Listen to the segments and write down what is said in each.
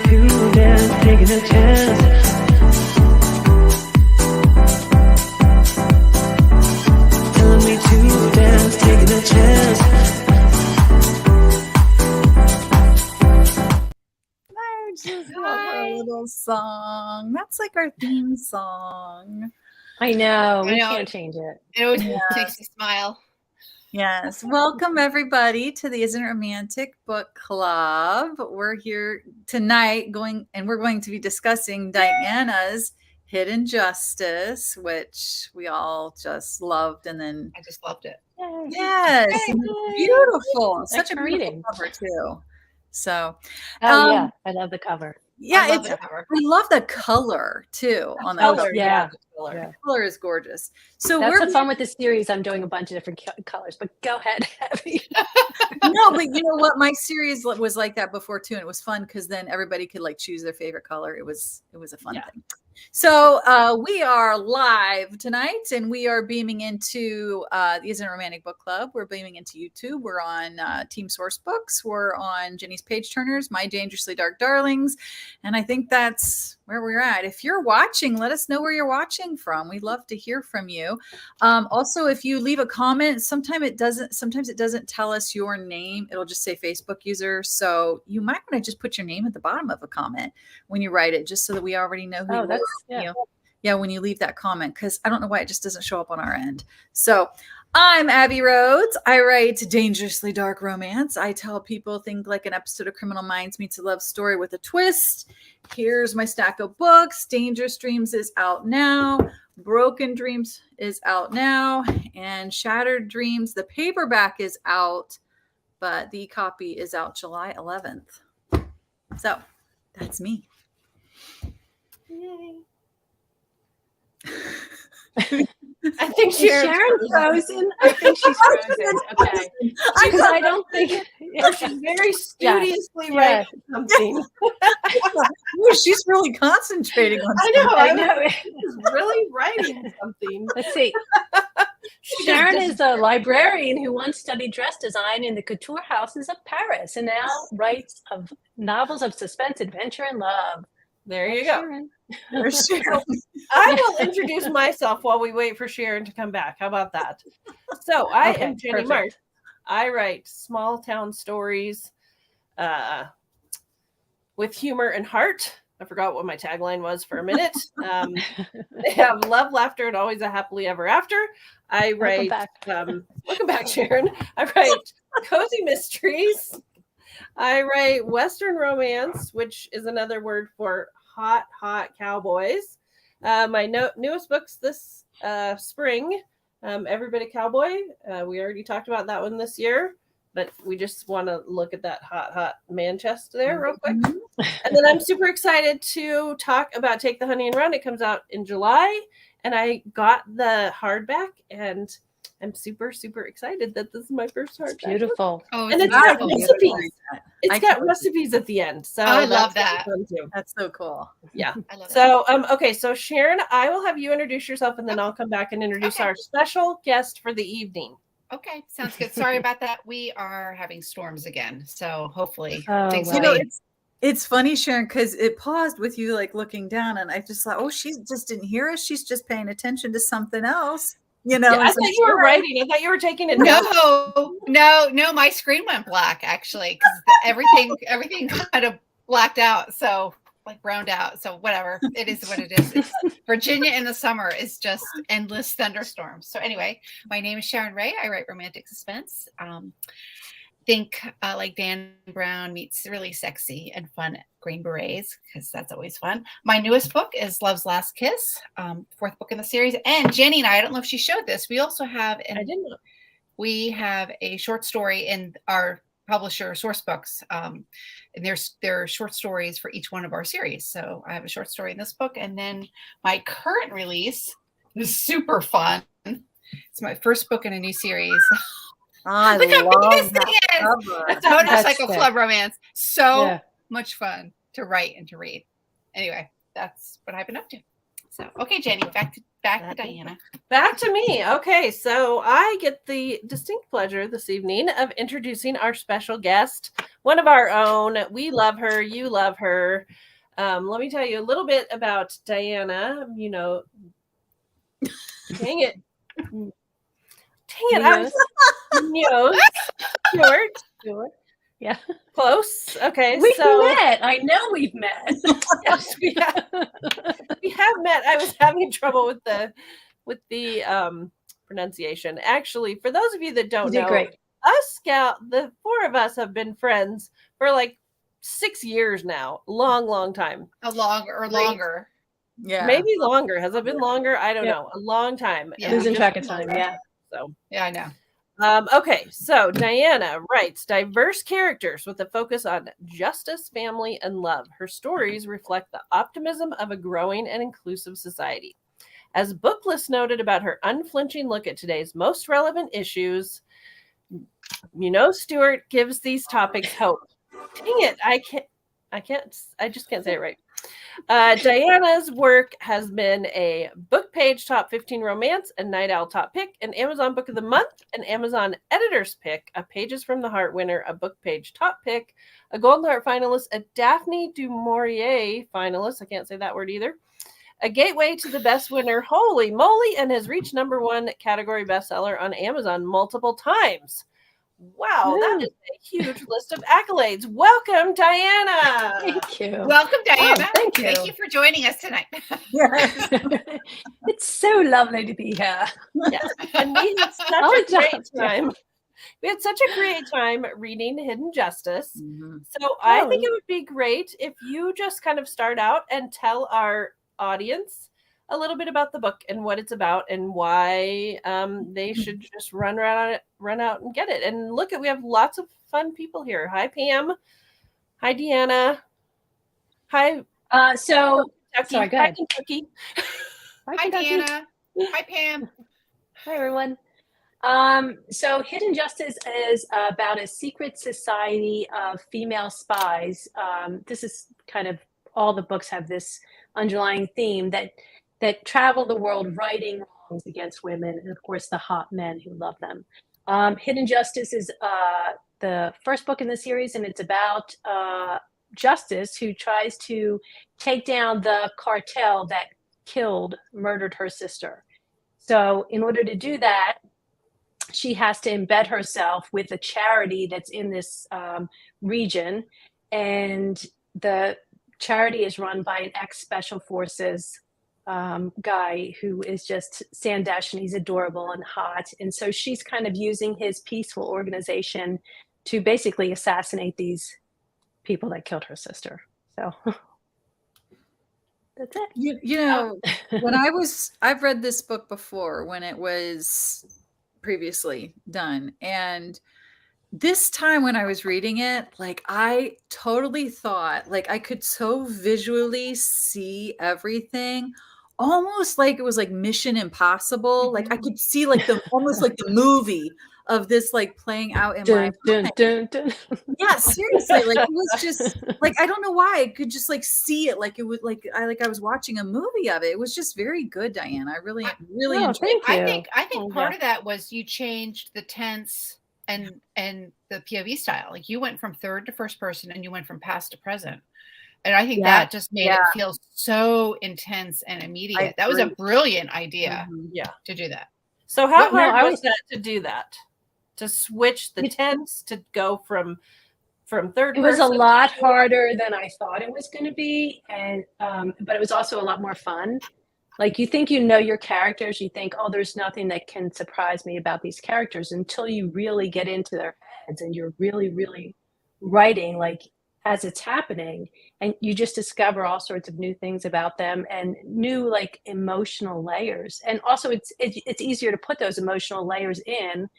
to dance, taking a chance. Telling me to dance, taking a chance. I just love our little song. That's like our theme song. I know. We can't change it. It always makes me smile. Yes. Welcome, everybody, to the Isn't It Romantic Book Club. We're here tonight we're going to be discussing Diana's Hidden Justice, which we all just loved. And then I just loved it. Yes. Beautiful. Such a beautiful reading. cover, too. So, yeah, I love the cover. Yeah, I love the cover. I love the color too on the Color, cover. Yeah. The color is gorgeous. So That's we're the fun with this series. I'm doing a bunch of different colors, but go ahead, Abbie. no, but you know what? My series was like that before too, and it was fun because then everybody could like choose their favorite color. It was a fun thing. So we are live tonight, and we are beaming into the Isn't It Romantic Book Club. We're beaming into YouTube. We're on Team Source Books. We're on Jennie's Page Turners, My Dangerously Dark Darlings, and I think that's where we're at. If you're watching, let us know where you're watching from. We'd love to hear from you. Also, if you leave a comment, sometimes it doesn't tell us your name. It'll just say Facebook user. So you might want to just put your name at the bottom of a comment when you write it, just so that we already know who you are. Yeah, when you leave that comment, because I don't know why it just doesn't show up on our end. So I'm Abbie Roads. I write dangerously dark romance. I tell people think like an episode of Criminal Minds meets a love story with a twist. Here's my stack of books. Dangerous Dreams is out now. Broken Dreams is out now. And Shattered Dreams, the paperback is out, but the copy is out July 11th. So that's me. Yay. I think Sharon frozen. I think she's frozen. Okay. Because I don't think she's very studiously writing something. Ooh, she's really concentrating on something. I know. She's really writing something. Let's see. Sharon is a librarian who once studied dress design in the couture houses of Paris and now writes of novels of suspense, adventure, and love. There you go. Sharon. I will introduce myself while we wait for Sharon to come back. How about that? So I am Jennie Marts. I write small town stories with humor and heart. I forgot what my tagline was for a minute. They have love, laughter, and always a happily ever after. I write. Welcome back, Sharon. I write cozy mysteries. I write Western romance, which is another word for hot cowboys. My newest books this spring, Everybody Cowboy. We already talked about that one this year, but we just want to look at that hot man chest there real quick. And then I'm super excited to talk about Take the Honey and Run. It comes out in July, and I got the hardback, and I'm super excited that this is my first hardback. Beautiful. Oh, and it's got recipes. It's got recipes at the end. So I love that. That's so cool. Yeah. I love that. Okay. So Sharon, I will have you introduce yourself, and then I'll come back and introduce our special guest for the evening. Okay. Sounds good. Sorry about that. We are having storms again. So hopefully things will be. It's funny, Sharon, because it paused with you like looking down, and I just thought, oh, she just didn't hear us. She's just paying attention to something else. You know, I thought you were writing. I thought you were taking it. No, my screen went black actually because everything kind of blacked out. So like browned out. So whatever, it is what it is. It's, Virginia in the summer is just endless thunderstorms. So anyway, my name is Sharon Wray. I write romantic suspense. Think like Dan Brown meets really sexy and fun Green Berets, because that's always fun. My newest book is Love's Last Kiss, fourth book in the series. And Jennie and I don't know if she showed this. We also have, we have a short story in our publisher Source Books. And there are short stories for each one of our series. So I have a short story in this book, and then my current release is super fun. It's my first book in a new series. Look how big this is. So it's like a club romance. So much fun to write and to read. Anyway, that's what I've been up to. So, okay, Jennie, back Back to Diana. Back to me. Okay, so I get the distinct pleasure this evening of introducing our special guest, one of our own. We love her. You love her. Let me tell you a little bit about Diana. You know, dang it. Muñoz Stewart. Yeah. Close. Okay. We've so met. I know we've met. Yes, we have. We have met. I was having trouble with the pronunciation. Actually, for those of you that don't know, great. the four of us have been friends for like 6 years now. Long time. Longer. Yeah. Maybe longer. Has it been longer? I don't know. A long time. Yeah. Losing track of time. Yeah. So Yeah, I know. Okay, so Diana writes diverse characters with a focus on justice, family, and love. Her stories reflect the optimism of a growing and inclusive society. As Booklist noted about her unflinching look at today's most relevant issues, Muñoz Stewart gives these topics hope. Dang it, I just can't say it right. Diana's work has been a book page top 15 romance, and Night Owl top pick, an Amazon book of the month, an Amazon editor's pick, a Pages from the Heart winner, a book page top pick, a Golden Heart finalist, a Daphne du Maurier finalist, I can't say that word either, a Gateway to the Best winner, holy moly, and has reached #1 category bestseller on Amazon multiple times. Wow, that is a huge list of accolades. Welcome, Diana. Thank you. Welcome, Diana. thank you. Thank you for joining us tonight. It's so lovely to be here. Yes, and we had such a great time. We had such a great time reading Hidden Justice. Mhm. So I think it would be great if you just kind of start out and tell our audience a little bit about the book and what it's about and why they should just run out and get it. And look, we have lots of fun people here. Hi, Pam. Hi, Deanna. Hi. Sorry, go Hi, ahead. Kentucky. Hi, Deanna. Hi, Pam. Hi, everyone. So Hidden Justice is about a secret society of female spies. This is kind of all the books have this underlying theme that travel the world righting wrongs against women, and of course the hot men who love them. Hidden Justice is the first book in the series, and it's about Justice, who tries to take down the cartel that murdered her sister. So in order to do that, she has to embed herself with a charity that's in this region, and the charity is run by an ex-special forces guy who is just Sandesh, and he's adorable and hot. And so she's kind of using his peaceful organization to basically assassinate these people that killed her sister. So that's it. You know, when I've read this book before when it was previously done. And this time when I was reading it, like I totally thought like I could so visually see everything, almost like it was like Mission Impossible. Like I could see like almost like the movie of this like playing out in my mind. Yeah, seriously. Like it was just like I don't know why I could just like see it like it was like I was watching a movie of it. It was just very good, Diana. I really enjoyed it. I think part of that was you changed the tense and the POV style. Like you went from third to first person and you went from past to present. And I think that just made it feel so intense and immediate. That was a brilliant idea to do that. So how hard was that to do that? To switch the tense to go from third person? It was a lot harder than I thought it was going to be, and but it was also a lot more fun. Like you think you know your characters, you think, oh, there's nothing that can surprise me about these characters until you really get into their heads and you're really, really writing like as it's happening, and you just discover all sorts of new things about them and new like emotional layers. And also it's easier to put those emotional layers in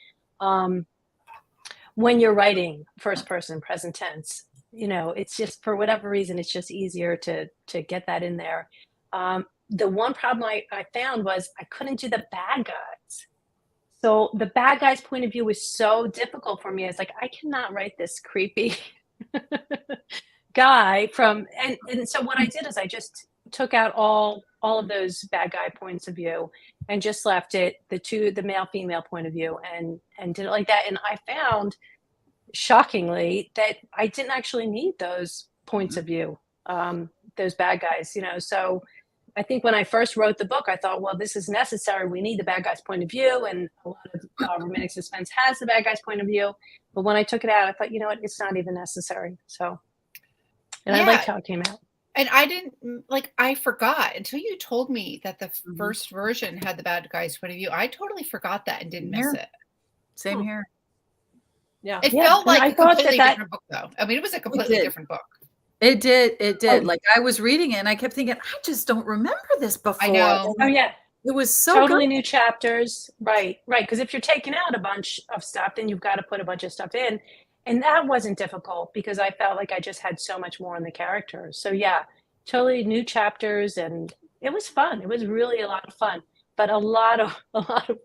when you're writing first person present tense. You know, it's just for whatever reason it's just easier to get that in there. The one problem I found was I couldn't do the bad guys. So the bad guy's point of view was so difficult for me. I was like, I cannot write this creepy guy from, and so what I did is I just took out all all of those bad guy points of view and just left it the male female point of view and did it like that. And I found, shockingly, that I didn't actually need those points of view, those bad guys, So I think when I first wrote the book, I thought, well, this is necessary. We need the bad guy's point of view, and a lot of romantic suspense has the bad guy's point of view. But when I took it out, I thought, you know what, it's not even necessary. So, and I liked how it came out. And I forgot until you told me that the first version had the bad guy's point of view. I totally forgot that and didn't miss it. Same here. Yeah. It felt like a completely different book, though. I mean, it was a completely different book. It did. Like, I was reading it and I kept thinking, I just don't remember this before. I know. Oh, yeah. It was so totally good. New chapters. Right. Because if you're taking out a bunch of stuff, then you've got to put a bunch of stuff in. And that wasn't difficult because I felt like I just had so much more in the characters. So yeah, totally new chapters, and it was fun. It was really a lot of fun, but a lot of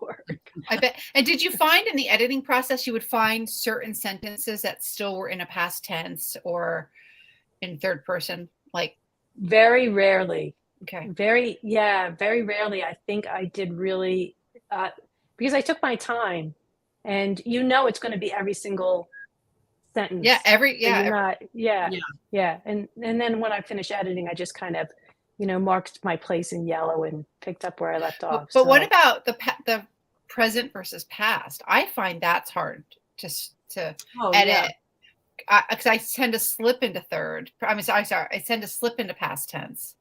work. I bet. And did you find in the editing process you would find certain sentences that still were in a past tense or in third person? Like, very rarely. Okay. Very rarely. I think I did really because I took my time, and it's going to be every single sentence. Yeah, and then when I finished editing, I just kind of marked my place in yellow and picked up where I left off. But what about the present versus past? I find that's hard to edit because I tend to slip into third. I tend to slip into past tense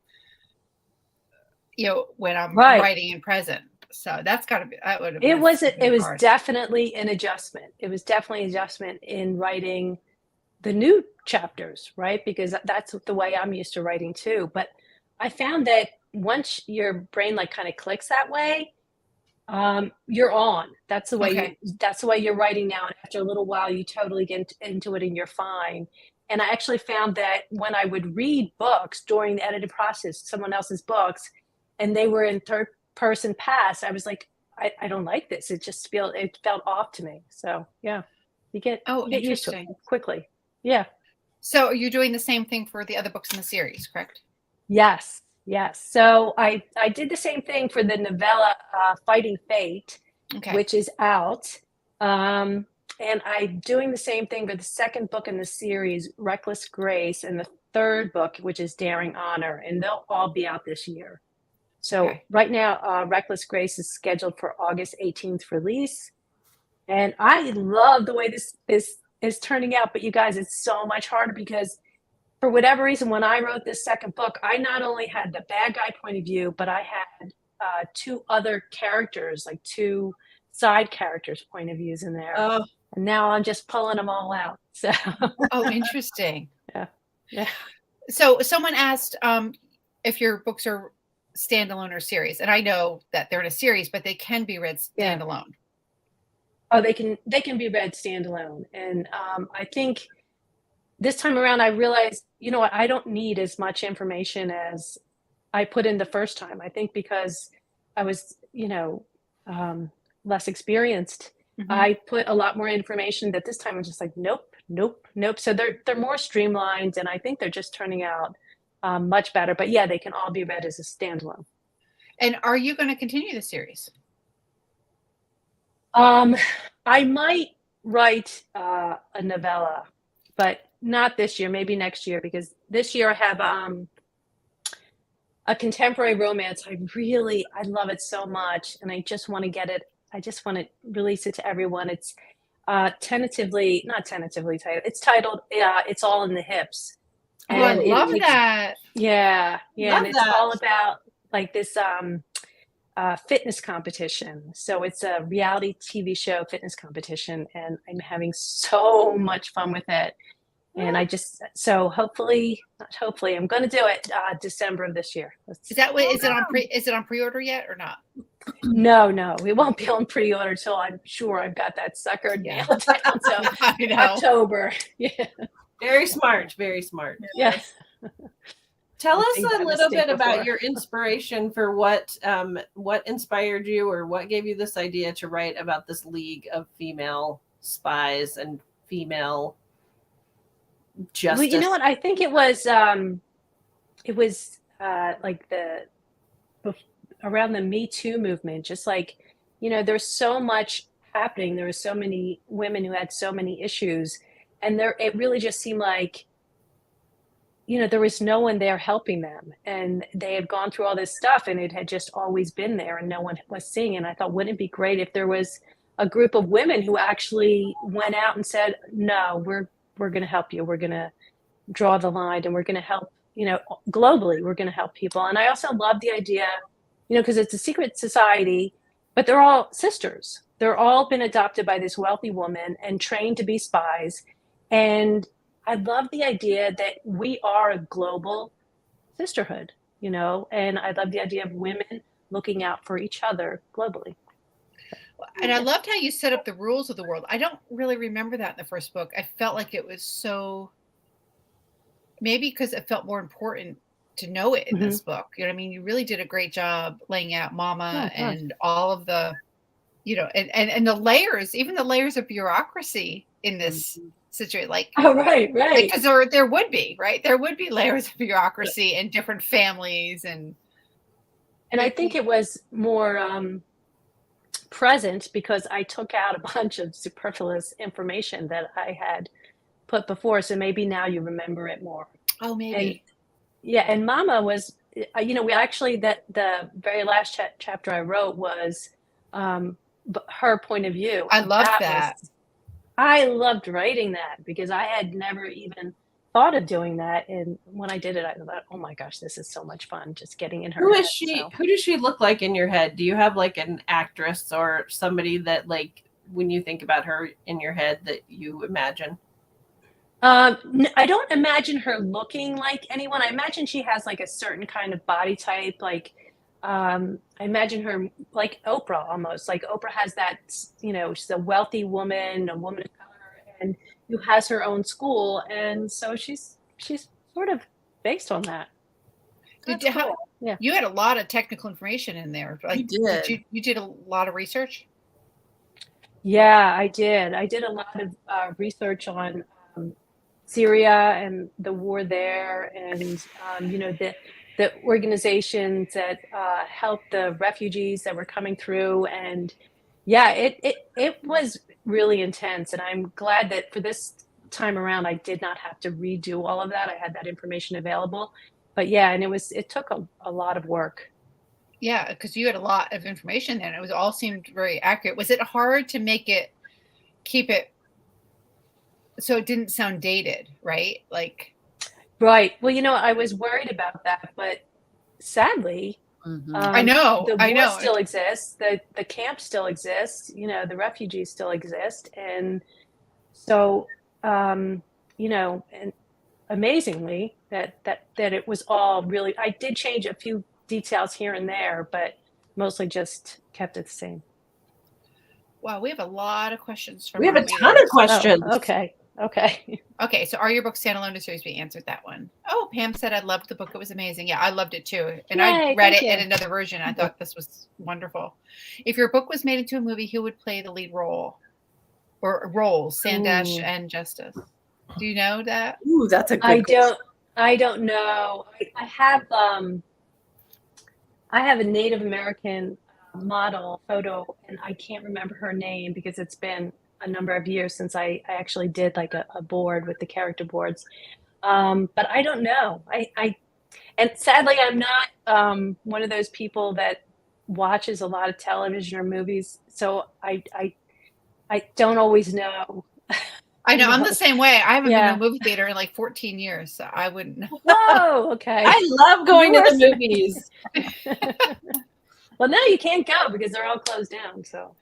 when I'm writing in present. So that's got to be, that would have been it was hard. Definitely an adjustment. It was definitely an adjustment in writing the new chapters, right? Because that's the way I'm used to writing too. But I found that once your brain kind of clicks that way, you're on. That's the way that's the way you're writing now. And after a little while, you totally get into it and you're fine. And I actually found that when I would read books during the editing process, someone else's books, and they were in third person past, I was like, I don't like this. It felt off to me. So yeah, you get used to it quickly. Yeah. So are you doing the same thing for the other books in the series, correct? Yes. So I did the same thing for the novella Fighting Fate, which is out. And I'm doing the same thing for the second book in the series, Reckless Grace, and the third book, which is Daring Honor, and they'll all be out this year. So right now, Reckless Grace is scheduled for August 18th release. And I love the way this is turning out. But you guys, it's so much harder because for whatever reason, when I wrote this second book, I not only had the bad guy point of view, but I had two other characters, like two side characters' point of views in there. Oh. And now I'm just pulling them all out. So. Oh, interesting. Yeah. So someone asked if your books are standalone or series, and I know that they're in a series, but they can be read standalone. Oh, they can be read standalone, and I think this time around I realized, what, I don't need as much information as I put in the first time. I think because I was less experienced, I put a lot more information that this time I'm just like nope. So they're more streamlined, and I think they're just turning out much better. But yeah, they can all be read as a standalone. And are you going to continue the series? I might write a novella, but not this year, maybe next year, because this year I have a contemporary romance. I love it so much, and I just want to get it. I just want to release it to everyone. It's not tentatively titled. It's titled It's All in the Hips. And I love that. Yeah. Love and it's all about like this fitness competition. So it's a reality TV show fitness competition, and I'm having so much fun with it. And hopefully I'm going to do it December of this year. Is it on pre-order yet or not? No, it won't be on pre-order until I'm sure I've got that sucker nailed down. So October. Yeah. Very smart. Yes. Tell us a little bit about your inspiration for what inspired you, or what gave you this idea to write about this league of female spies and female justice. Well, you know what? I think it was like around the Me Too movement, just like, there's so much happening. There were so many women who had so many issues, and it really just seemed like, there was no one there helping them, and they had gone through all this stuff, and it had just always been there, and no one was seeing. And I thought, wouldn't it be great if there was a group of women who actually went out and said, no, we're going to help you. We're going to draw the line, and we're going to help, globally, we're going to help people. And I also love the idea, because it's a secret society, but they're all sisters. They're all been adopted by this wealthy woman and trained to be spies. And I love the idea that we are a global sisterhood, and I love the idea of women looking out for each other globally. And I loved how you set up the rules of the world. I don't really remember that in the first book. I felt like it was so, maybe because it felt more important to know it in this book. You know what I mean? You really did a great job laying out Mama and all of the, and the layers, even the layers of bureaucracy in this situation. Like, right. Because there would be, right? There would be layers of bureaucracy and different families. And I think it was more present because I took out a bunch of superfluous information that I had put before. So maybe now you remember it more. Oh, maybe. And Mama was, we actually, the very last chapter I wrote was her point of view. I loved that. I loved writing that because I had never even thought of doing that. And when I did it, I thought, oh my gosh, this is so much fun just getting in her Who head. is she? Who does she look like in your head? Do you have like an actress or somebody that, like, when you think about her in your head, that you imagine? I don't imagine her looking like anyone. I imagine she has like a certain kind of body type. Like, I imagine her like Oprah almost. Like Oprah has that, she's a wealthy woman, a woman of color, and who has her own school. And so she's sort of based on that. You had a lot of technical information in there. Like, you did a lot of research? Yeah, I did. I did a lot of research on Syria and the war there, and the organizations that helped the refugees that were coming through. And it was really intense. And I'm glad that for this time around, I did not have to redo all of that. I had that information available. But and it took a lot of work. Yeah, because you had a lot of information and it all seemed very accurate. Was it hard to keep it so it didn't sound dated, right? Like, right. Well, I was worried about that, but sadly, I know the war still exists. The camp still exists. The refugees still exist, and so and amazingly that it was all really. I did change a few details here and there, but mostly just kept it the same. Wow, we have a lot of questions from. We have a ton of questions. Oh, okay. Okay, so are your books standalone to series? We answered that one. Oh, Pam said I loved the book. It was amazing. Yeah, I loved it too. And I read it in another version. I thought this was wonderful. If your book was made into a movie, who would play the lead role? Or roles, Sandesh and Justice? Do you know that? Ooh, that's a good question. I don't know. I have a Native American model photo, and I can't remember her name because it's been a number of years since I actually did like a board with the character boards. But I don't know. And sadly, I'm not one of those people that watches a lot of television or movies. So I don't always know. I know. I'm the same way. I haven't been to a movie theater in like 14 years, so I wouldn't know. Whoa, okay. I love going to the movies. Well, now you can't go because they're all closed down. So,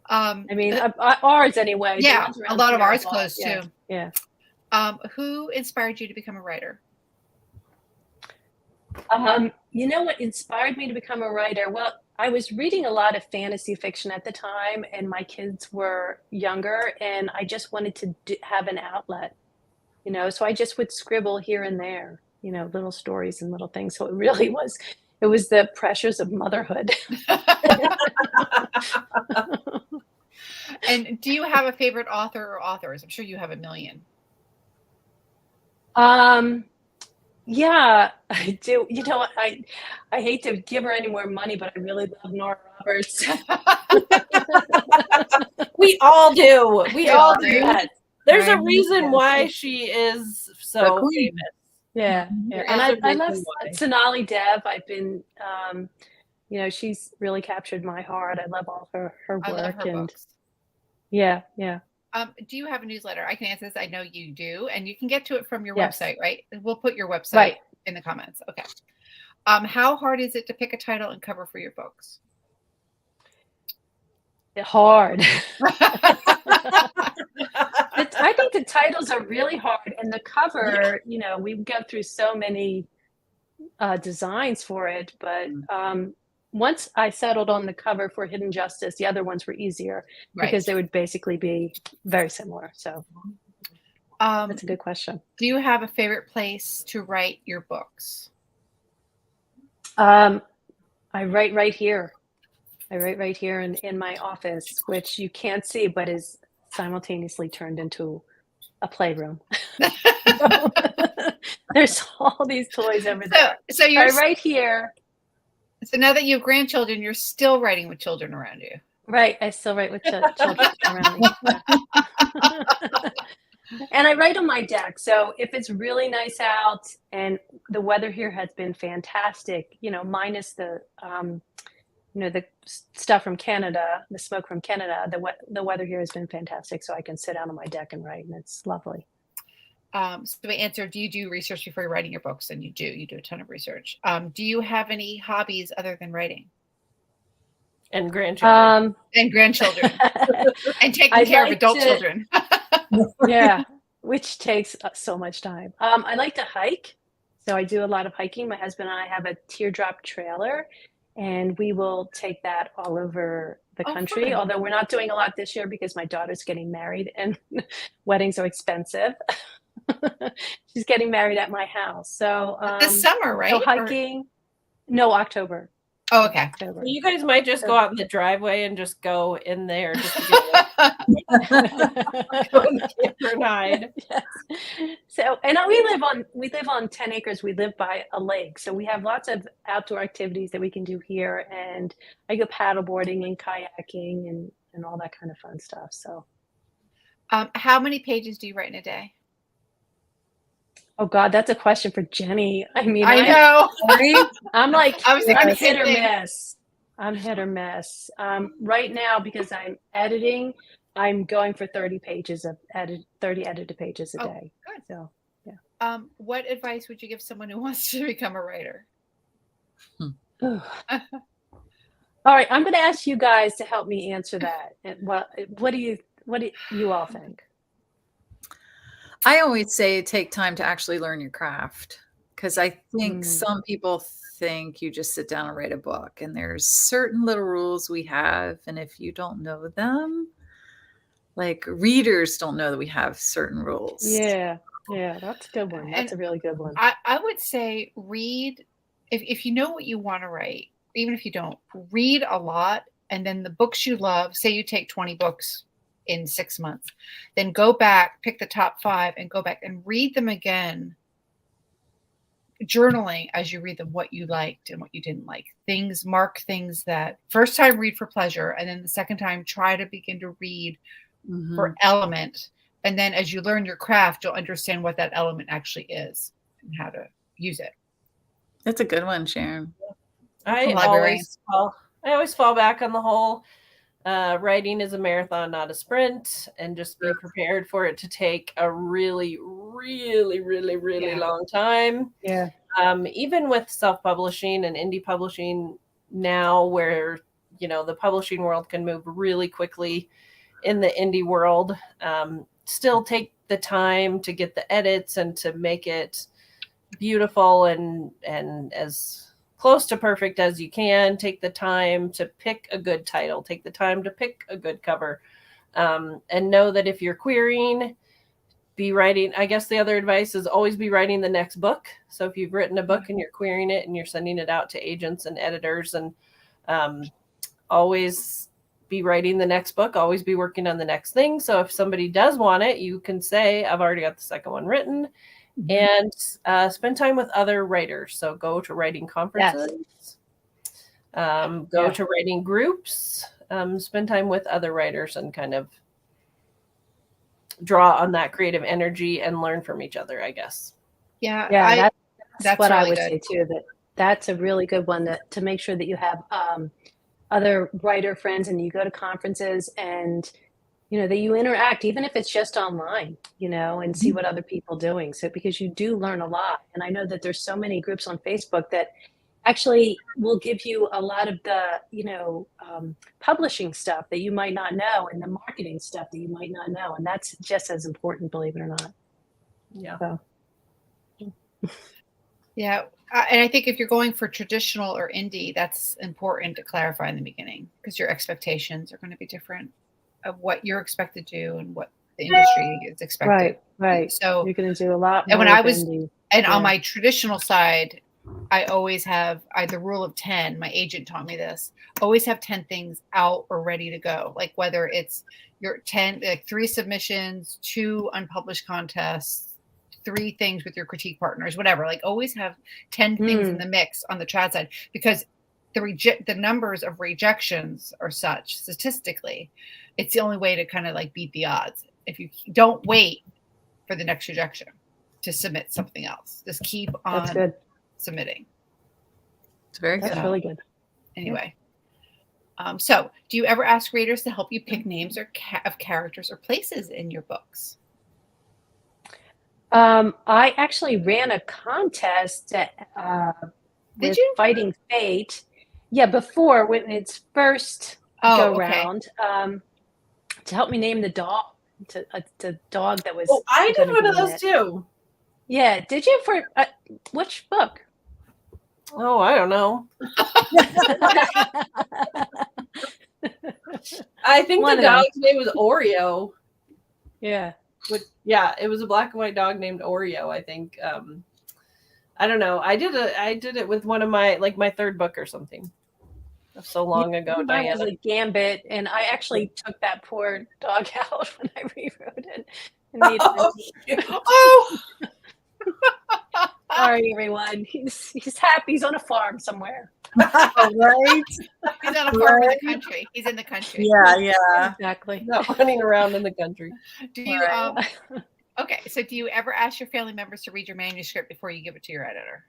I mean, ours anyway. Yeah, a lot of ours closed too. Yeah. Who inspired you to become a writer? You know what inspired me to become a writer? Well, I was reading a lot of fantasy fiction at the time, and my kids were younger, and I just wanted to have an outlet, so I just would scribble here and there, little stories and little things. So it was the pressures of motherhood. And do you have a favorite author or authors? I'm sure you have a million. Yeah, I do. You know what? I hate to give her any more money, but I really love Nora Roberts. We all do. We all do. Yes. There's a Right. reason Yes. why she is The so queen. famous. Yeah, Mhm. and There's a I love reason why. Sonali Dev. I've been, you know, she's really captured my heart. I love all her I love work, her and books. yeah. Do you have a newsletter? I can answer this. I know you do, and you can get to it from your Yes. website, right? We'll put your website Right. in the comments. Okay. How hard is it to pick a title and cover for your books? Hard. I think the titles are really hard, and the cover, you know, we go through so many designs for it, but once I settled on the cover for Hidden Justice, the other ones were easier because they would basically be very similar. So that's a good question. Do you have a favorite place to write your books? I write right here. I write right here in my office, which you can't see, but is simultaneously turned into a playroom. There's all these toys over there. So you're right here. So now that you have grandchildren, you're still writing with children around you. Right. I still write with children around me. And I write on my deck. So if it's really nice out and the weather here has been fantastic, you know, minus the you know, the stuff from Canada, the smoke from Canada, the weather here has been fantastic. So I can sit out on my deck and write, and it's lovely. So the answer, do you do research before you're writing your books? And you do a ton of research. Do you have any hobbies other than writing? And grandchildren. And grandchildren. And taking care of adult children. Yeah, which takes so much time. I like to hike. So I do a lot of hiking. My husband and I have a teardrop trailer, and we will take that all over the country. Fun. Although we're not doing a lot this year because my daughter's getting married and weddings are expensive. She's getting married at my house. So this summer, right? So hiking. No, October. Oh, okay. October. So you guys might just go out in the driveway and just go in there just to go in the camper and hide. Yes. So, and we live on 10 acres. We live by a lake. So we have lots of outdoor activities that we can do here. And I go paddleboarding and kayaking and all that kind of fun stuff. So how many pages do you write in a day? Oh God, that's a question for Jennie. I mean, I know. I'm like, I'm hit or miss. I'm hit or miss. Right now, because I'm editing, I'm going for 30 edited pages a day. Good. So, yeah. What advice would you give someone who wants to become a writer? All right, I'm going to ask you guys to help me answer that. And what do you all think? I always say take time to actually learn your craft, because I think some people think you just sit down and write a book, and there's certain little rules we have, and if you don't know them, like readers don't know that we have certain rules. Yeah, that's a good one. That's a really good one. I would say read, if you know what you want to write, even if you don't, read a lot, and then the books you love, say you take 20 books in 6 months, then go back, pick the top 5 and go back and read them again, journaling as you read them, what you liked and what you didn't like, mark things that first time read for pleasure, and then the second time try to begin to read for element, and then as you learn your craft, you'll understand what that element actually is and how to use it. That's a good one, Sharon. I always fall back on the whole writing is a marathon, not a sprint, and just be prepared for it to take a really, really, really, really long time. Yeah. Even with self-publishing and indie publishing now, where, you know, the publishing world can move really quickly in the indie world, still take the time to get the edits and to make it beautiful and as close to perfect as you can. Take the time to pick a good title, take the time to pick a good cover, and know that if you're querying, be writing. I guess the other advice is always be writing the next book. So if you've written a book and you're querying it and you're sending it out to agents and editors, and always be writing the next book, always be working on the next thing. So if somebody does want it, you can say, I've already got the second one written, and spend time with other writers. So go to writing conferences, go to writing groups, spend time with other writers and kind of draw on that creative energy and learn from each other, I guess. Yeah, that's what really I would good. say too. That's a really good one to make sure that you have other writer friends and you go to conferences and that you interact, even if it's just online, and see what other people are doing. So because you do learn a lot, and I know that there's so many groups on Facebook that actually will give you a lot of the publishing stuff that you might not know and the marketing stuff that you might not know, and that's just as important, believe it or not. Yeah. So. Yeah. And I think if you're going for traditional or indie, that's important to clarify in the beginning because your expectations are going to be different of what you're expected to do and what the industry is expected. Right. So you're going to do a lot more. And when I was, indie. and on my traditional side, I always have the rule of 10. My agent taught me this. Always have 10 things out or ready to go. Like whether it's your 10, like 3 submissions, 2 unpublished contests, 3 things with your critique partners, whatever. Like always have 10 things in the mix on the trad side because the numbers of rejections are such statistically. It's the only way to kind of like beat the odds. If you don't wait for the next rejection to submit something else, just keep on submitting. It's very good. That's really good. Anyway. So do you ever ask readers to help you pick names or of characters or places in your books? I actually ran a contest with Fighting Fate. Yeah, before when its first go round, to help me name the dog, the dog that was. Oh, I did one of those too. Yeah, did you for which book? Oh, I don't know. I think the dog's name was Oreo. Yeah. Yeah, it was a black and white dog named Oreo, I think. I don't know. I did it with one of my my 3rd book or something. So long ago, Mine Diana. was a Gambit, and I actually took that poor dog out when I rewrote it. Sorry, everyone. He's happy. He's on a farm somewhere. Right? He's on a farm in the country. He's in the country. Yeah. Exactly. Not running around in the country. Do you okay, so do you ever ask your family members to read your manuscript before you give it to your editor?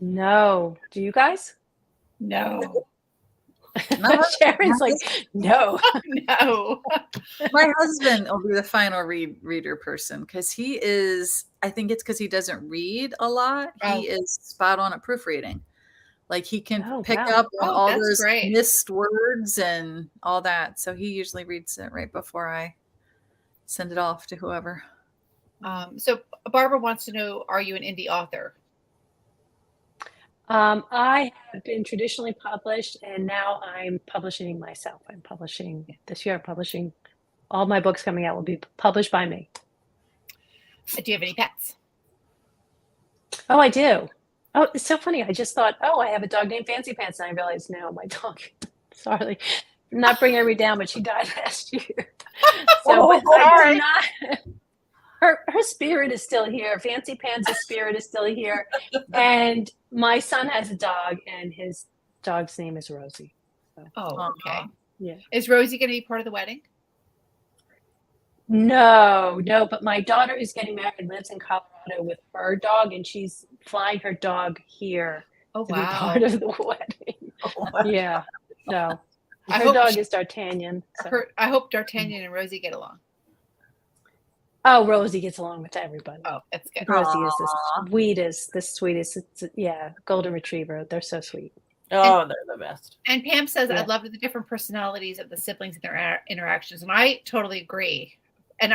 No. Do you guys? No. Sharon's like, no. No. My husband will be the final reader person because he is, I think it's because he doesn't read a lot. He is spot on at proofreading. Like he can pick up on all those missed words and all that. So he usually reads it right before I send it off to whoever. So Barbara wants to know, are you an indie author? I have been traditionally published, and now I'm publishing myself. This year. I'm publishing all my books coming out will be published by me. Do you have any pets? Oh, I do. Oh, it's so funny. I just thought, I have a dog named Fancy Pants, and I realized, no, my dog. Sorry, not bringing her down, but she died last year. So, Her spirit is still here. Fancy Pants' spirit is still here. And my son has a dog, and his dog's name is Rosie. So. Oh, okay. Yeah. Is Rosie going to be part of the wedding? No, but my daughter is getting married, lives in Colorado with her dog, and she's flying her dog here to be part of the wedding. Yeah. So her dog is D'Artagnan. So. I hope D'Artagnan and Rosie get along. Oh, Rosie gets along with everybody. Oh, that's good. Rosie is the sweetest. Golden Retriever. They're so sweet. Oh, they're the best. And Pam says, I love the different personalities of the siblings and their interactions. And I totally agree. And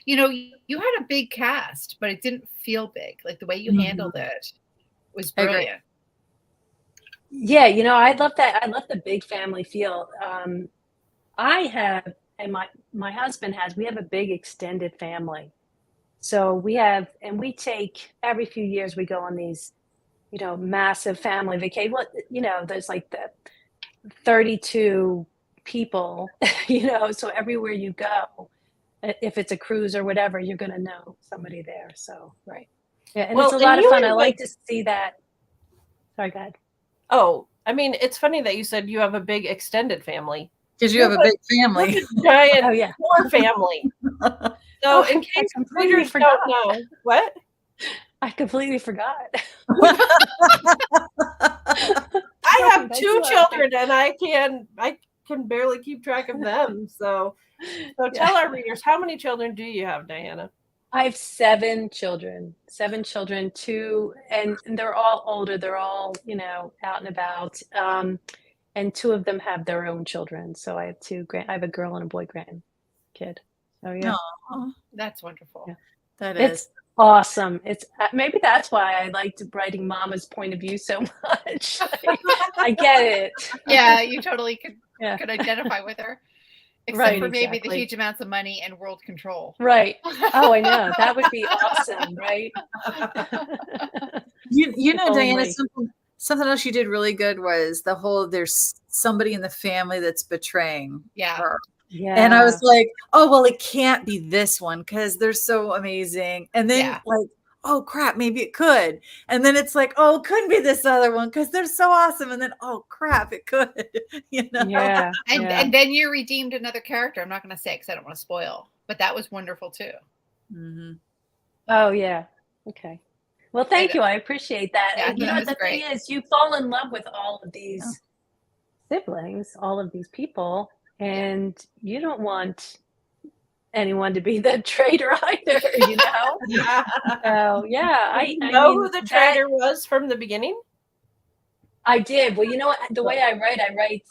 you had a big cast, but it didn't feel big. Like the way you handled it was brilliant. Yeah, I love that. I love the big family feel. I have, and my husband has, we have a big extended family. So we take every few years we go on these, massive family vacation. Well, there's like the 32 people, so everywhere you go. if it's a cruise or whatever, you're going to know somebody there. So, Right. yeah. And Well, it's a and lot of you fun. I invite- like to see that. Sorry, go ahead. Oh, I mean, it's funny that you said you have a big extended family. Because you have a big family. Giant Oh, yeah. core family. So Oh, in I case completely readers forgot. don't know, what? I completely forgot. I have That's two lovely. children and I can barely keep track of them. So Yeah. tell our readers, how many children do you have, Diana? I have 7 children, 2, and they're all older. They're all, out and about. And 2 of them have their own children. So I have I have a girl and a boy grandkid. So yeah, Aw, That's wonderful. Yeah. that it's is. awesome. It's maybe that's why I liked writing Mama's point of view so much. I get it. Yeah, you totally could Yeah. identify with her. Except Right, for maybe the exactly. huge amounts of money and world control. Right. Oh, I know. That would be awesome, right? You know, Diana, Only. something else you did really good was the whole there's somebody in the family that's betraying Yeah. her. Yeah. And I was like, oh, well, it can't be this one because they're so amazing. And then Yeah. like, oh crap, maybe it could. And then it's like, oh, it couldn't be this other one because they're so awesome. And then, oh crap, it could. Yeah. And yeah. and then you redeemed another character. I'm not going to say because I don't want to spoil, but that was wonderful too. Mm-hmm. Oh, yeah. Okay. Well, thank you. I appreciate that. Yeah, And you that know, was the great. thing is, you fall in love with all of these siblings, all of these people, and you don't want anyone to be the traitor either, you know? So, yeah. I I know mean, who the traitor was from the beginning. I did. Well, you know what? The way I write,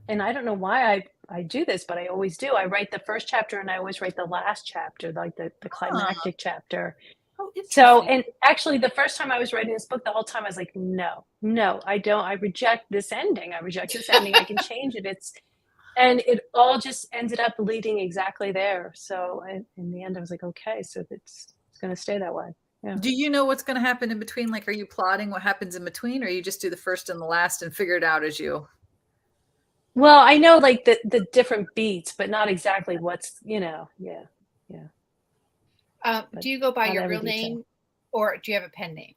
and I don't know why I do this, but I always do. I write the first chapter and I always write the last chapter, like the climactic chapter. Oh, So, interesting. and actually the first time I was writing this book, the whole time I was like, no, I don't. I reject this ending. I can change it. And it all just ended up leading exactly there. So in the end, I was like, okay, so it's going to stay that way. Yeah. Do you know what's going to happen in between? Like, are you plotting what happens in between, or you just do the first and the last and figure it out as you? Well, I know like the different beats, but not exactly what's, yeah. Do you go by not your every real detail. name or do you have a pen name?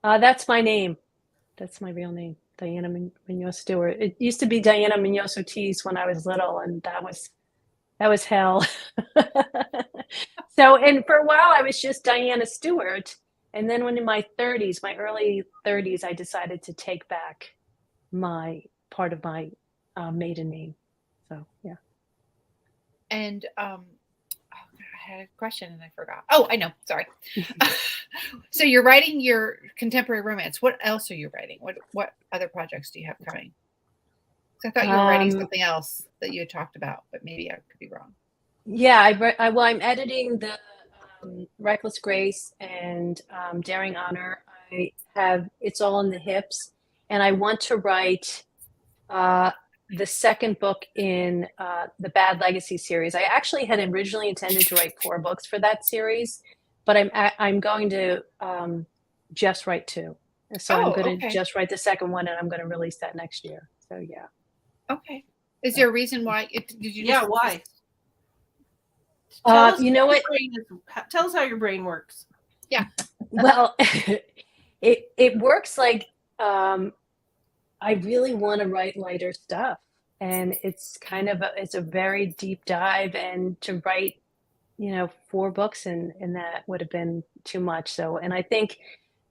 That's my name. That's my real name, Diana Muñoz Stewart. It used to be Diana Muñoz Ortiz when I was little, and that was hell. So, and for a while I was just Diana Stewart, and then when in my early 30s, I decided to take back my part of my maiden name. So, yeah. And I had a question and I forgot. Oh, I know. Sorry. So you're writing your contemporary romance. What else are you writing? What other projects do you have coming? 'Cause I thought you were writing something else that you had talked about, but maybe I could be wrong. Yeah, I'm editing the Reckless Grace and Daring Honor. It's all in the hips, and I want to write the second book in the Bad Legacy series. I actually had originally intended to write 4 books for that series, but I'm going to just write 2. So I'm going to just write the second one, and I'm going to release that next year. So yeah. Okay. Is there a reason why? Did you? Yeah, why? You know what? Tell us how your brain works. Yeah. Well, it works like I really want to write lighter stuff, and it's it's a very deep dive, and to write 4 books and that would have been too much. So, and I think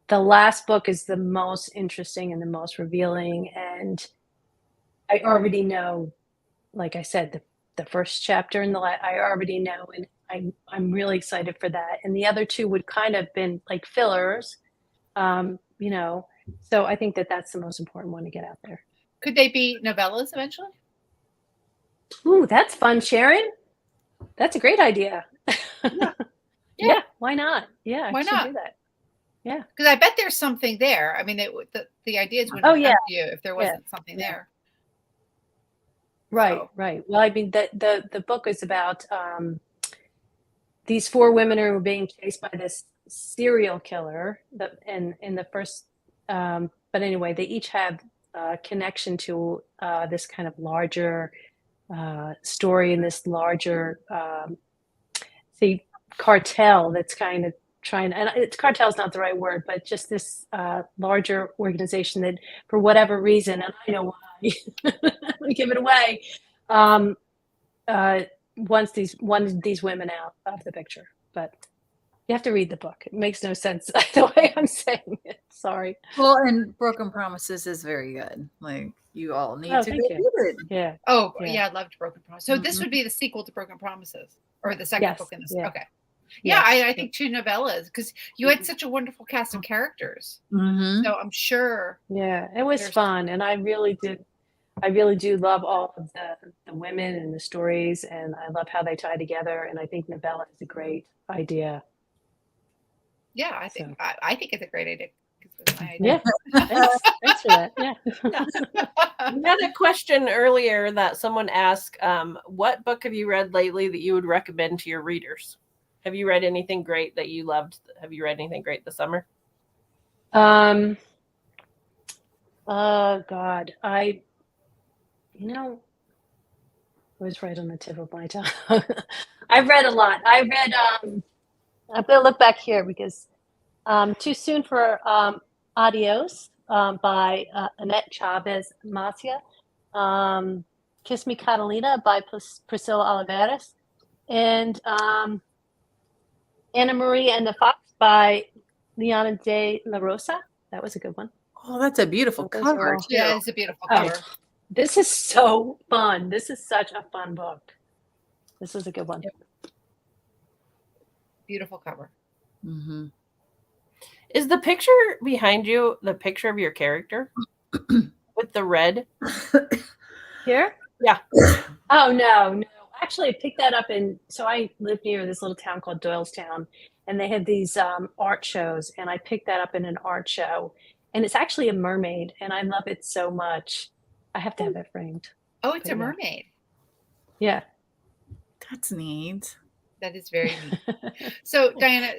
the last book is the most interesting and the most revealing, and I already know, like I said, the first chapter and I already know, and I'm really excited for that. And the other 2 would kind of been like fillers, so I think that's the most important one to get out there. Could they be novellas eventually? Ooh, that's fun, Sharon. That's a great idea. Yeah, why not? Yeah, Why I should not? do that. Yeah, Because I bet there's something there. I mean, the ideas wouldn't Oh, come yeah. to you if there wasn't something there. right, So- right. Well, I mean, the book is about these 4 women who are being chased by this serial killer. In the first, but anyway, they each have a connection to this kind of larger story in this larger cartel that's kind of trying, and it's cartel is not the right word, but just this larger organization that, for whatever reason, and I know why, I'm gonna give it away, wants these women out of the picture. But you have to read the book. It makes no sense the way I'm saying it. Sorry. Well, and Broken Promises is very good. Like, you all need to go thank you. read it. Yeah. Oh, Yeah. yeah, I loved Broken Promises. So this Mhm. would be the sequel to Broken Promises, or the second Yes, book in this. yeah. Okay. Yeah, Yes. I think two novellas, because you had such a wonderful cast of characters. Mhm. So I'm sure. Yeah, it was There's- fun, and I really do love all of the women and the stories, and I love how they tie together. And I think novella is a great idea. Yeah, I think So. I think it's a great idea. It was my idea. Yeah, thanks for that. Yeah. We had a question earlier that someone asked, what book have you read lately that you would recommend to your readers? Have you read anything great that you loved? Have you read anything great this summer? Oh God, it was right on the tip of my tongue. I've read a lot. I read, I'm gonna look back here because Too Soon for Adios by Annette Chavez Macia, Kiss Me Catalina by Priscilla Oliveras, and Anna Maria and the Fox by Liana de la Rosa. That was a good one. Oh, that's a beautiful Those are cover all- too. Yeah, it's a beautiful Oh. cover. This is so fun. This is such a fun book. This is a good one. Beautiful cover. Mm-hmm. Is the picture behind you the picture of your character with the red? Here? Yeah. Oh, no. Actually, I picked that up so I live near this little town called Doylestown, and they had these art shows, and I picked that up in an art show, and it's actually a mermaid, and I love it so much. I have to have it framed. Oh, it's a Yeah. mermaid. Yeah. That's neat. That is very neat. So, Diana,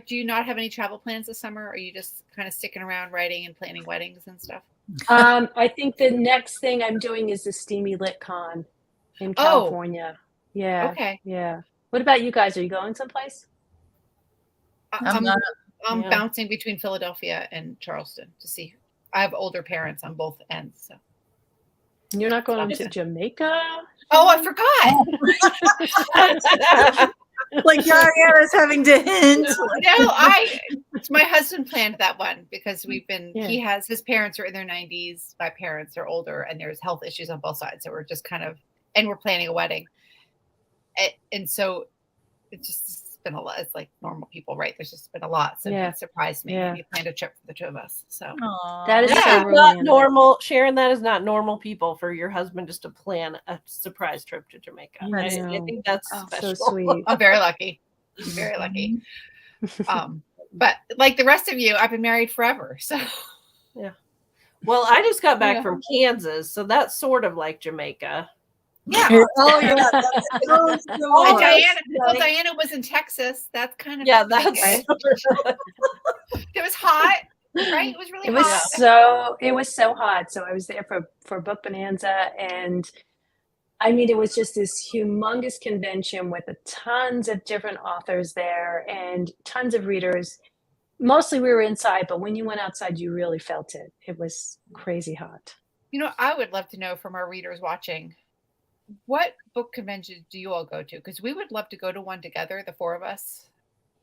do you not have any travel plans this summer? Or are you just kind of sticking around writing and planning weddings and stuff? I think the next thing I'm doing is the Steamy Lit Con in California. Yeah. Okay. Yeah. What about you guys? Are you going someplace? I'm I'm Yeah. bouncing between Philadelphia and Charleston to see. I have older parents on both ends. So. You're not going to Jamaica? Oh, I forgot. Like Ariana's having to hint. It's my husband planned that one because we've been, Yeah. his parents are in their 90s. My parents are older and there's health issues on both sides. So we're just and we're planning a wedding. And so it's been a lot. It's like normal people, right? There's just been a lot. So Yeah. it surprised me. Yeah. We planned a trip for the two of us. So Aw. That is That so is not romantic. normal, Sharon. That is not normal people for your husband just to plan a surprise trip to Jamaica. I I know. think that's Oh, special. So sweet. I'm very lucky. I'm very lucky. But like the rest of you, I've been married forever. So Well, I just got back Yeah. from Kansas, so that's sort of like Jamaica. yeah. Oh yeah. That's so And similar. Diana was in Texas. That's kind of Yeah, that's it was hot, right? It was really It was hot. it was so hot. So I was there for Book Bonanza, and I mean, it was just this humongous convention with tons of different authors there and tons of readers. Mostly we were inside, but when you went outside, you really felt it. It was crazy hot. I would love to know from our readers watching, what book conventions do you all go to? Because we would love to go to one together, the four of us.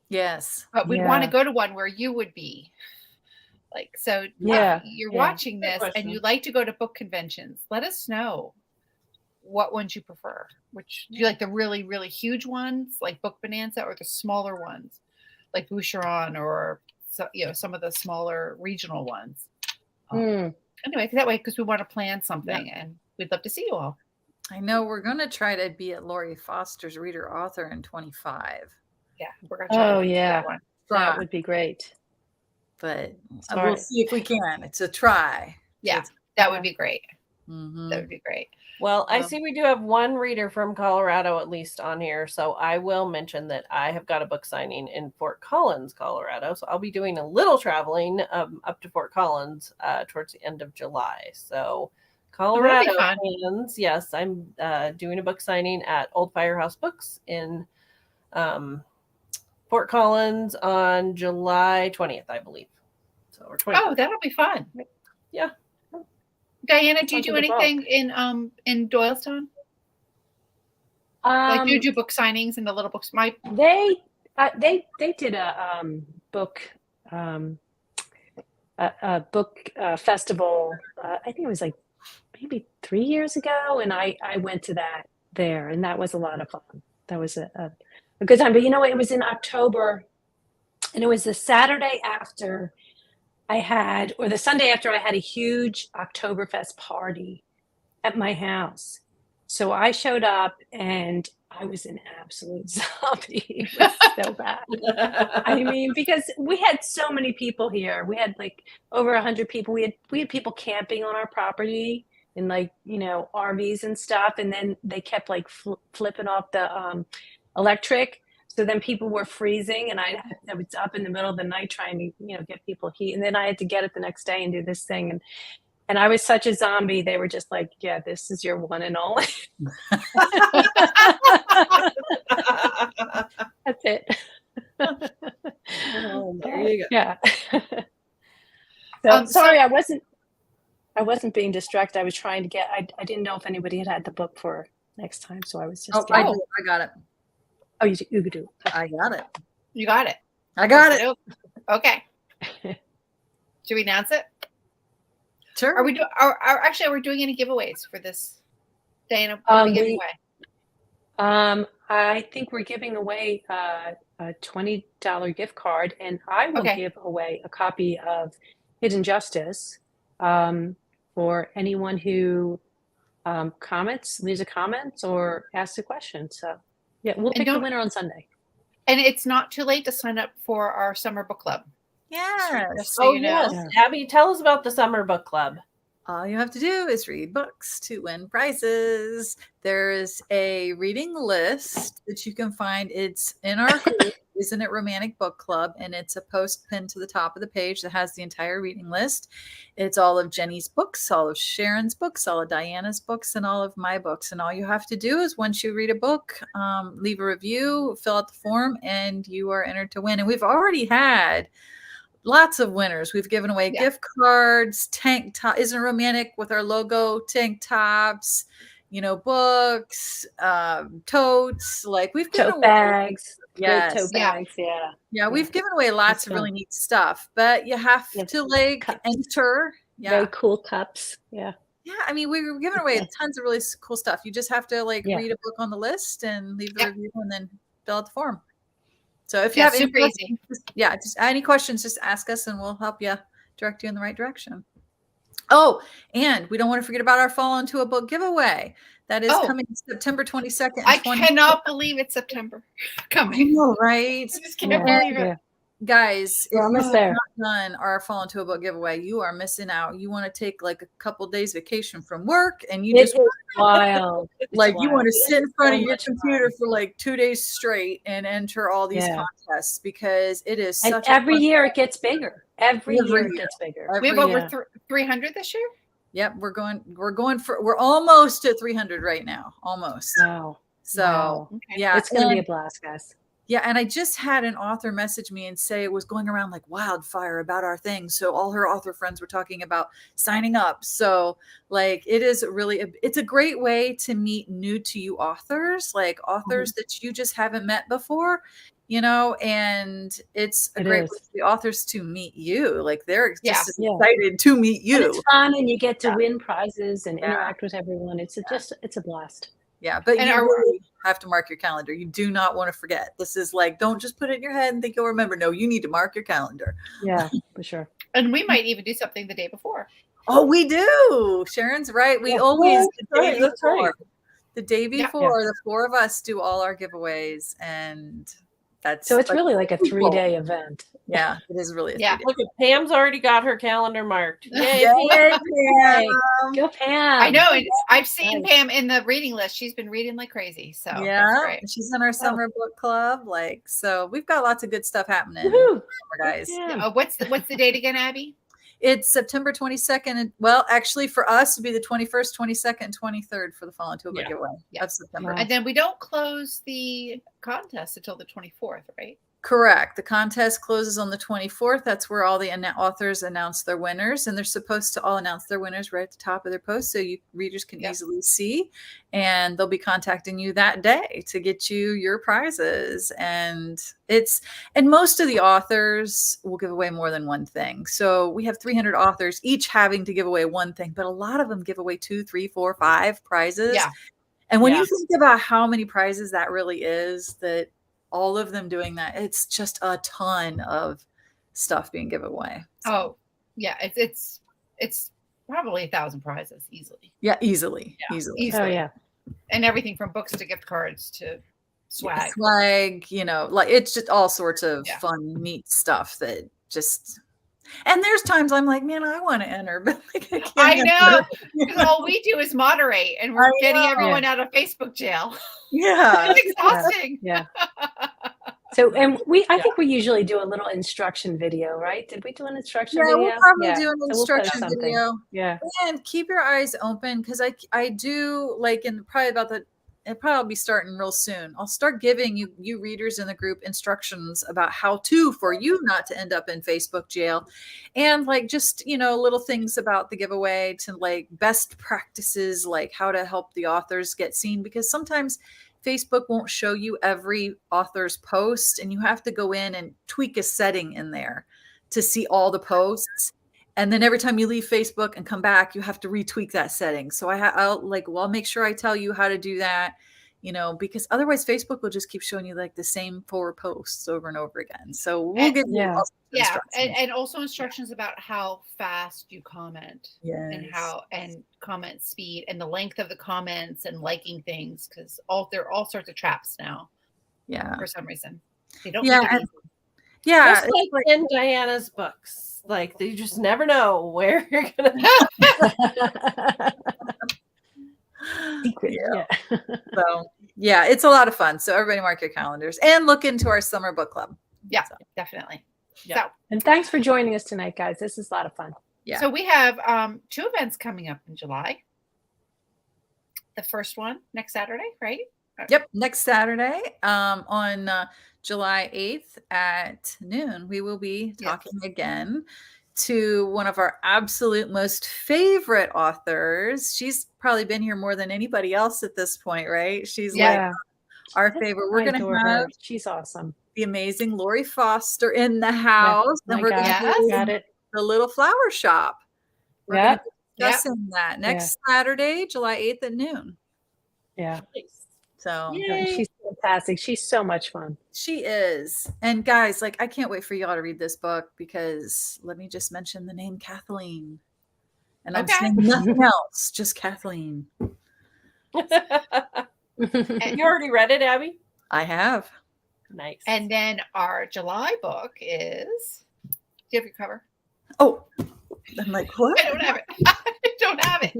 Yes. But we'd want to go to one where you would be. Like, so Yeah, you're yeah. watching Good this question. and you like to go to book conventions. Let us know what ones you prefer. Which do you like, the really, really huge ones like Book Bonanza, or the smaller ones like Boucheron, or some of the smaller regional ones? Anyway, that way, because we want to plan something and we'd love to see you all. I know we're gonna try to be at Laurie Foster's Reader Author in 25. Yeah, we're gonna try. Oh, to do yeah. that one. That would be great. But Sorry. we'll see if we can. It's a try. Yeah, that would be great. Mhm. That would be great. Well, I see we do have one reader from Colorado at least on here. So I will mention that I have got a book signing in Fort Collins, Colorado. So I'll be doing a little traveling up to Fort Collins towards the end of July. So Colorado fun. fans, yes, I'm doing a book signing at Old Firehouse Books in Fort Collins on July 20th, I believe. So, or 21st. Oh, that'll be fun. Yeah. Diana, do you Sounds do like a book. anything in Doylestown? Like, do you do book signings in the little books? They did a book festival. I think it was like maybe 3 years ago, and I went to that there, and that was a lot of fun. That was a good time. But you know what? It was in October, and it was the Saturday after the Sunday after I had a huge Oktoberfest party at my house. So I showed up and I was an absolute zombie. It was so bad. I mean, because we had so many people here. We had like over 100 people. We had people camping on our property in like, RVs and stuff. And then they kept like flipping off the electric. So then people were freezing, and I was up in the middle of the night trying to, get people heat. And then I had to get it the next day and do this thing. And I was such a zombie. They were just like, yeah, this is your one and only. That's it. Oh, there you go. Yeah. So sorry, I wasn't being distracted. I was trying to get, I didn't know if anybody had the book for next time. So I was just. I got it. Oh, you could do. I got it. You got it. I got it. Okay. Should we announce it? Sure. Are we doing any giveaways for this, Diana? What are we giving away? I think we're giving away a $20 gift card, and I will give away a copy of Hidden Justice for anyone who leaves a comment or asks a question. So yeah, we'll pick the winner on Sunday. And it's not too late to sign up for our summer book club. Yes. So yes. Abbie, tell us about the summer book club. All you have to do is read books to win prizes. There's a reading list that you can find. It's in our group, Isn't It Romantic Book Club, and it's a post pinned to the top of the page that has the entire reading list. It's all of Jennie's books, all of Sharon's books, all of Diana's books, and all of my books. And all you have to do is once you read a book, leave a review, fill out the form, and you are entered to win. And we've already had lots of winners. We've given away gift cards, tank top, Isn't It Romantic with our logo, tank tops, books, totes, like we've given away bags. Yes. Tote bags. Yeah. We've given away lots of really neat stuff, but you have to like enter. Yeah. Very cool cups. Yeah. Yeah. I mean, we were giving away tons of really cool stuff. You just have to read a book on the list and leave a review and then fill out the form. So if you have any questions, just any questions, just ask us and we'll help you direct you in the right direction. Oh, and we don't want to forget about our Fall Into a Book giveaway. That is coming September 22nd. I cannot believe it's September coming. I know, right? I just can't believe it. Guys, if almost you there. have not done our Fall Into a Book giveaway, you are missing out. You want to take like a couple days vacation from work and you just wild. You want to sit in front of your computer for like 2 days straight and enter all these contests because it is such every year it gets bigger. Every year it gets bigger. We have over 300 this year. Yep, we're almost at 300 right now. Almost. Wow. So yeah, it's gonna be a blast, guys. Yeah, and I just had an author message me and say it was going around like wildfire about our thing. So all her author friends were talking about signing up. So like it is it's a great way to meet new to you authors, like authors that you just haven't met before, and it's a great way for the authors to meet you. Like they're just excited to meet you. And it's fun and you get to win prizes and interact with everyone. It's a blast. Yeah, but you really have to mark your calendar. You do not want to forget. This is like, don't just put it in your head and think you'll remember. No, you need to mark your calendar. Yeah, for sure. And we might even do something the day before. Oh, we do. Sharon's right. We always the day before, the four of us do all our giveaways, and so it's really like a 3-day event. Yeah, it is really. Look, Pam's already got her calendar marked. Yay, Pam! Go Pam! I know. I've seen Pam in the reading list. She's been reading like crazy. So she's in our summer book club. So we've got lots of good stuff happening, guys. Yeah. What's the date again, Abbie? It's September 22nd. Well, actually, for us, it'd be the 21st, 22nd, and 23rd for the Fall into a Book giveaway of September. And then we don't close the contest until the 24th, right? Correct. The contest closes on the 24th. That's where all the authors announce their winners, and they're supposed to all announce their winners right at the top of their post, so you readers can easily see. And they'll be contacting you that day to get you your prizes. And most of the authors will give away more than one thing. So we have 300 authors, each having to give away one thing, but a lot of them give away 2, 3, 4, 5 prizes. Yeah. And when you think about how many prizes that really is, that all of them doing that, it's just a ton of stuff being given away. So. Oh, yeah. It's probably 1,000 prizes easily. Yeah, easily. Oh, yeah. And everything from books to gift cards to swag. Like it's just all sorts of fun, neat stuff that just. And there's times I'm like, man, I want to enter, but like, I know. Because all we do is moderate, and we're getting everyone out of Facebook jail. Yeah, it's exhausting. Yeah. So, and I think we usually do a little instruction video, right? Did we do an instruction video? We'll probably do an instruction video. Yeah. And keep your eyes open, because I do like it'll probably be starting real soon. I'll start giving you readers in the group instructions about how for you not to end up in Facebook jail, and like just little things about the giveaway, to like best practices, like how to help the authors get seen, because sometimes Facebook won't show you every author's post, and you have to go in and tweak a setting in there to see all the posts. And then every time you leave Facebook and come back, you have to retweak that setting. So I'll make sure I tell you how to do that, because otherwise Facebook will just keep showing you like the same 4 posts over and over again. So we'll give you and also instructions about how fast you comment, and comment speed and the length of the comments and liking things, because there are all sorts of traps now. Yeah, for some reason they don't. Just like in Diana's books. Like you just never know where you're gonna secret. So it's a lot of fun. So everybody mark your calendars and look into our summer book club. Yeah, definitely. Yeah. So, and thanks for joining us tonight, guys. This is a lot of fun. Yeah. So we have 2 events coming up in July. The first one next Saturday, right? Yep, next Saturday on July 8th at noon, we will be talking again to one of our absolute most favorite authors. She's probably been here more than anybody else at this point, right? She's like our favorite. We're going to have she's awesome. The amazing Lori Foster in the house. And we're going to got it. The Little Flower Shop. We're going to be discussing that next Saturday, July 8th at noon. Yeah. So she's fantastic. She's so much fun. She is. And guys, like, I can't wait for y'all to read this book, because let me just mention the name Kathleen. And I'm saying nothing else, just Kathleen. And you already read it, Abbie? I have. Nice. And then our July book is, do you have your cover? Oh, I'm like, what? I don't have it. I don't have it.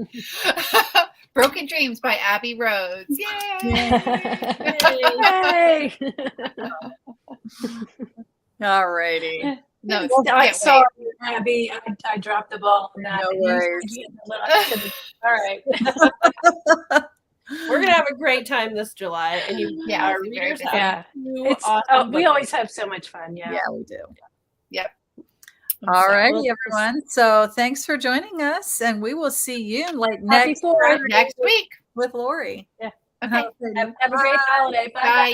Broken Dreams by Abbie Roads. Yay! Yay! All righty. No, I'm sorry, Abbie. I dropped the ball. No worries. All right. We're gonna have a great time this July, and our readers have awesome we always have so much fun. Yeah, we do. Yep. All righty, everyone. So thanks for joining us, and we will see you next week with Lori. Yeah. Okay. Have a great holiday. Bye.